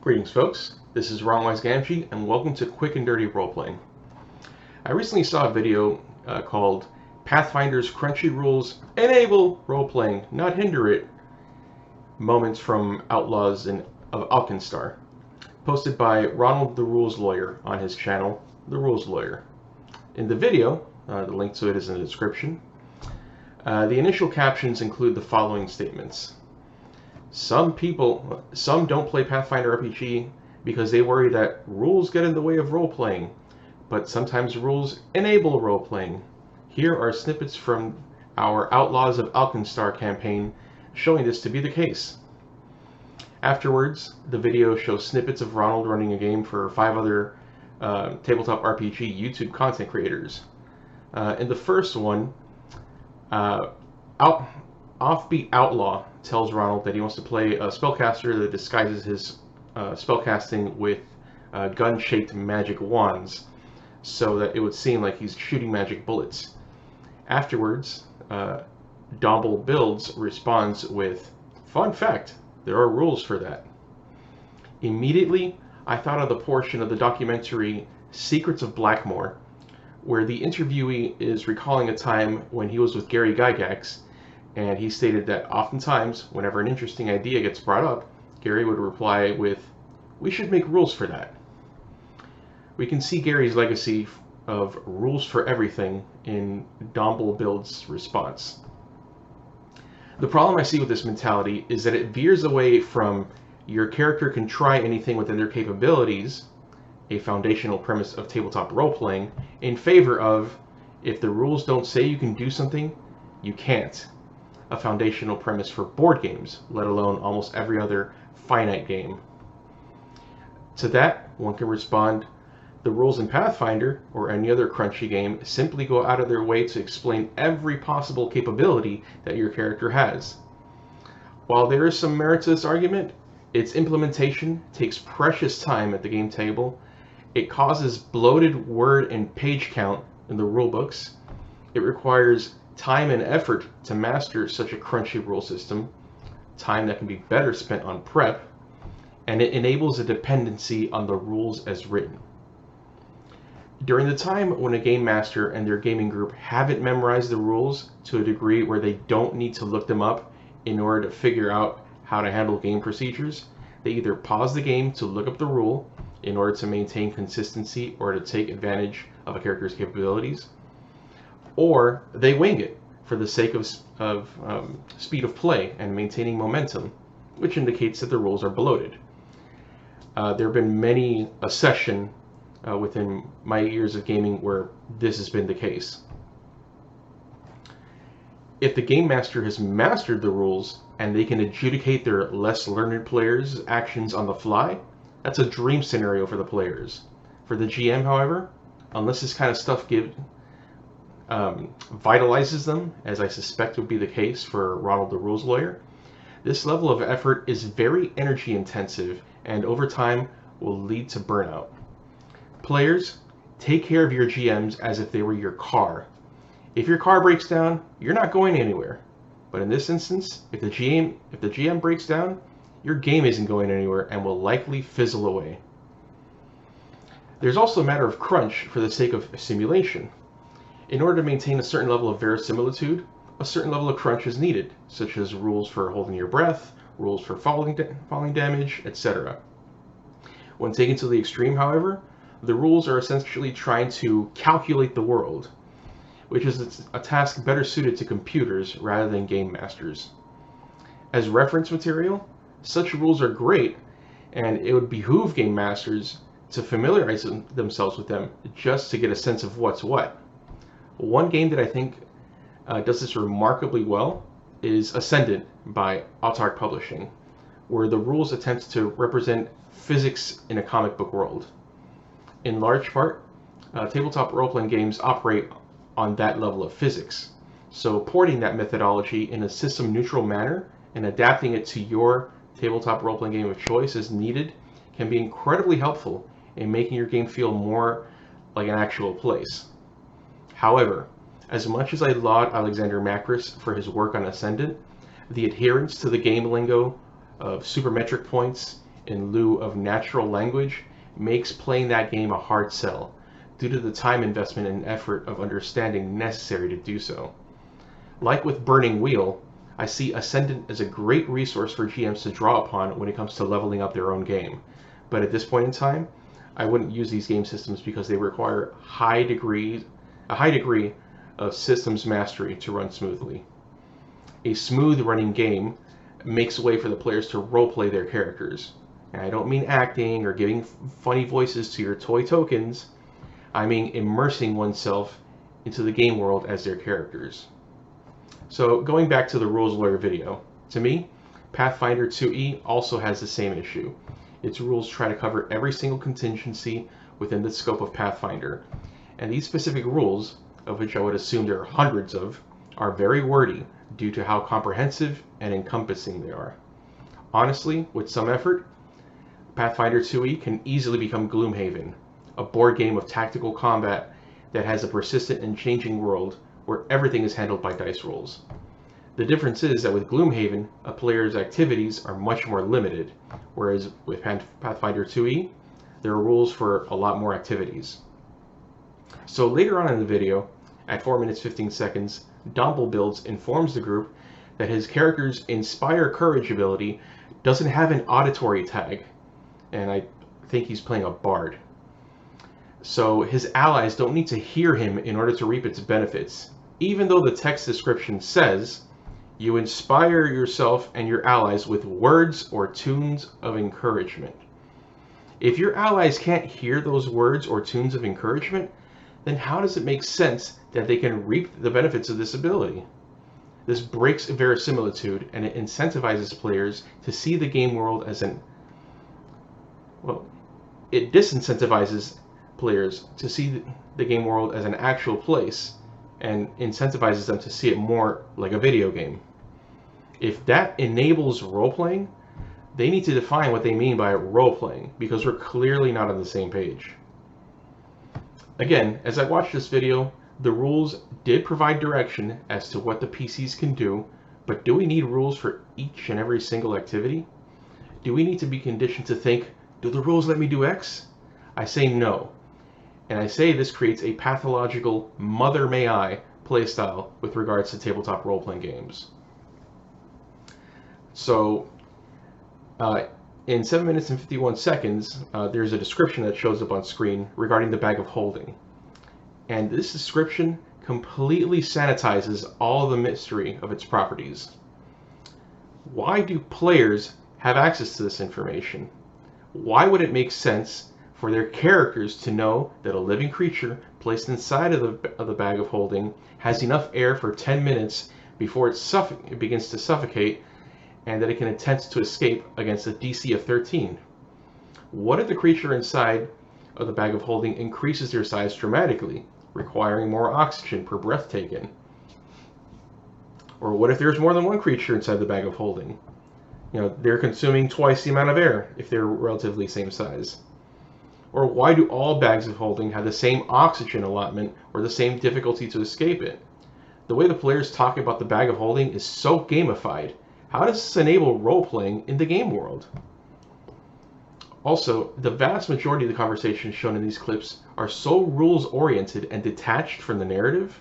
Greetings folks, this is Ronwise Gamgee and welcome to Quick and Dirty Roleplaying. I recently saw a video called Pathfinder's Crunchy Rules Enable Roleplaying, Not Hinder It, Moments from Outlaws of Alkenstar, posted by Ronald the Rules Lawyer on his channel, The Rules Lawyer. In the video, the link to it is in the description, the initial captions include the following statements. Some don't play Pathfinder RPG because they worry that rules get in the way of role-playing, but sometimes rules enable role-playing. Here are snippets from our Outlaws of Alkenstar campaign showing this to be the case. Afterwards, the video shows snippets of Ronald running a game for 5 other tabletop RPG YouTube content creators. In the first one, Offbeat Outlaw tells Ronald that he wants to play a spellcaster that disguises his spellcasting with gun-shaped magic wands so that it would seem like he's shooting magic bullets. Afterwards, Domble Builds responds with, "Fun fact, there are rules for that." Immediately, I thought of the portion of the documentary Secrets of Blackmore, where the interviewee is recalling a time when he was with Gary Gygax, and he stated that oftentimes, whenever an interesting idea gets brought up, Gary would reply with, "We should make rules for that." We can see Gary's legacy of rules for everything in Domble Build's response. The problem I see with this mentality is that it veers away from your character can try anything within their capabilities, a foundational premise of tabletop role-playing, in favor of, if the rules don't say you can do something, you can't. A foundational premise for board games, let alone almost every other finite game. To that, one can respond, the rules in Pathfinder, or any other crunchy game, simply go out of their way to explain every possible capability that your character has. While there is some merit to this argument, its implementation takes precious time at the game table. It causes bloated word and page count in the rulebooks. It requires time and effort to master such a crunchy rule system, time that can be better spent on prep, and it enables a dependency on the rules as written. During the time when a game master and their gaming group haven't memorized the rules to a degree where they don't need to look them up in order to figure out how to handle game procedures, they either pause the game to look up the rule in order to maintain consistency or to take advantage of a character's capabilities, or they wing it for the sake of speed of play and maintaining momentum, which indicates that the rules are bloated. There have been many a session within my years of gaming where this has been the case. If the game master has mastered the rules and they can adjudicate their less learned players' actions on the fly, that's a dream scenario for the players. For the GM, however, unless this kind of stuff vitalizes them, as I suspect would be the case for Ronald the Rules Lawyer, this level of effort is very energy intensive and over time will lead to burnout. Players, take care of your GMs as if they were your car. If your car breaks down, you're not going anywhere. But in this instance, if the GM breaks down, your game isn't going anywhere and will likely fizzle away. There's also a matter of crunch for the sake of simulation. In order to maintain a certain level of verisimilitude, a certain level of crunch is needed, such as rules for holding your breath, rules for falling damage, etc. When taken to the extreme, however, the rules are essentially trying to calculate the world, which is a task better suited to computers rather than game masters. As reference material, such rules are great, and it would behoove game masters to familiarize themselves with them just to get a sense of what's what. One game that I think does this remarkably well is Ascendant by Autark Publishing, where the rules attempt to represent physics in a comic book world. In large part, tabletop role-playing games operate on that level of physics, so porting that methodology in a system-neutral manner and adapting it to your tabletop role-playing game of choice as needed can be incredibly helpful in making your game feel more like an actual place. However, as much as I laud Alexander Macris for his work on Ascendant, the adherence to the game lingo of supermetric points in lieu of natural language makes playing that game a hard sell, due to the time investment and effort of understanding necessary to do so. Like with Burning Wheel, I see Ascendant as a great resource for GMs to draw upon when it comes to leveling up their own game. But at this point in time, I wouldn't use these game systems because they require a high degree of systems mastery to run smoothly. A smooth running game makes way for the players to roleplay their characters. And I don't mean acting or giving funny voices to your toy tokens. I mean immersing oneself into the game world as their characters. So going back to the rules lawyer video, to me, Pathfinder 2e also has the same issue. Its rules try to cover every single contingency within the scope of Pathfinder, and these specific rules, of which I would assume there are hundreds of, are very wordy due to how comprehensive and encompassing they are. Honestly, with some effort, Pathfinder 2e can easily become Gloomhaven, a board game of tactical combat that has a persistent and changing world where everything is handled by dice rolls. The difference is that with Gloomhaven, a player's activities are much more limited, whereas with Pathfinder 2e, there are rules for a lot more activities. So later on in the video, at 4 minutes 15 seconds, Domblebuilds informs the group that his character's Inspire Courage ability doesn't have an auditory tag, and I think he's playing a bard. So his allies don't need to hear him in order to reap its benefits, even though the text description says, you inspire yourself and your allies with words or tunes of encouragement. If your allies can't hear those words or tunes of encouragement, then how does it make sense that they can reap the benefits of this ability? This breaks verisimilitude, and it incentivizes players to see the game world as it disincentivizes players to see the game world as an actual place, and incentivizes them to see it more like a video game. If that enables role-playing, they need to define what they mean by role-playing, because we're clearly not on the same page. Again, as I watched this video, the rules did provide direction as to what the PCs can do, but do we need rules for each and every single activity? Do we need to be conditioned to think, do the rules let me do X? I say no. And I say this creates a pathological mother may I playstyle with regards to tabletop role-playing games. So, in 7 minutes and 51 seconds, there's a description that shows up on screen regarding the bag of holding. And this description completely sanitizes all the mystery of its properties. Why do players have access to this information? Why would it make sense for their characters to know that a living creature placed inside of the bag of holding has enough air for 10 minutes before it begins to suffocate, and that it can attempt to escape against a DC of 13? What if the creature inside of the bag of holding increases their size dramatically, requiring more oxygen per breath taken? Or what if there's more than one creature inside the bag of holding? You know, they're consuming twice the amount of air if they're relatively same size. Or why do all bags of holding have the same oxygen allotment or the same difficulty to escape it? The way the players talk about the bag of holding is so gamified. How does this enable role-playing in the game world? Also, the vast majority of the conversations shown in these clips are so rules-oriented and detached from the narrative,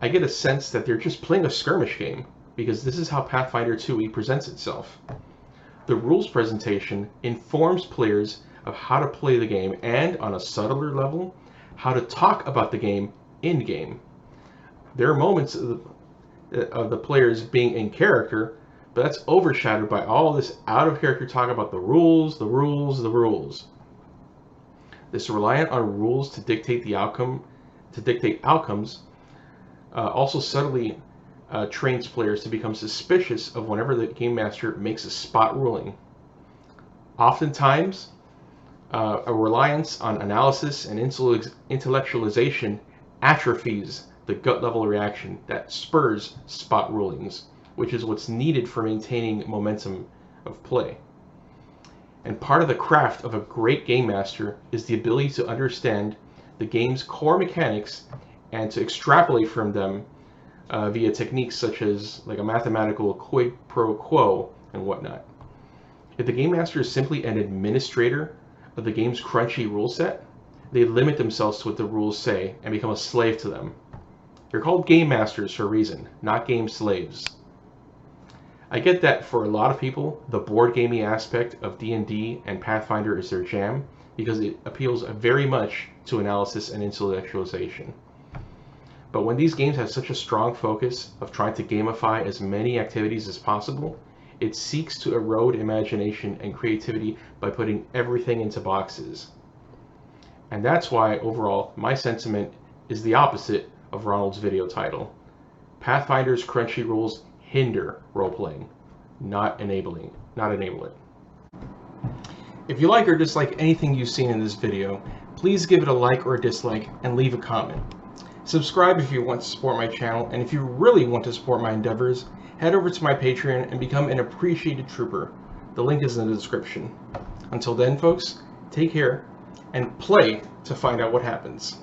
I get a sense that they're just playing a skirmish game, because this is how Pathfinder 2e presents itself. The rules presentation informs players of how to play the game, and, on a subtler level, how to talk about the game in-game. There are moments of the players being in character, but that's overshadowed by all this out-of-character talk about the rules, the rules, the rules. This reliance on rules to dictate outcomes, also subtly trains players to become suspicious of whenever the game master makes a spot ruling. Oftentimes, a reliance on analysis and intellectualization atrophies the gut-level reaction that spurs spot rulings, which is what's needed for maintaining momentum of play. And part of the craft of a great game master is the ability to understand the game's core mechanics and to extrapolate from them via techniques such as like a mathematical quid pro quo and whatnot. If the Game Master is simply an administrator of the game's crunchy rule set, they limit themselves to what the rules say and become a slave to them. They're called Game Masters for a reason, not game slaves. I get that for a lot of people, the board gamey aspect of D&D and Pathfinder is their jam, because it appeals very much to analysis and intellectualization. But when these games have such a strong focus of trying to gamify as many activities as possible, it seeks to erode imagination and creativity by putting everything into boxes. And that's why, overall, my sentiment is the opposite of Ronald's video title. Pathfinder's crunchy rules hinder role-playing, not enable it. If you like or dislike anything you've seen in this video, please give it a like or a dislike and leave a comment. Subscribe if you want to support my channel, and if you really want to support my endeavors, head over to my Patreon and become an appreciated trooper. The link is in the description. Until then, folks, take care and play to find out what happens.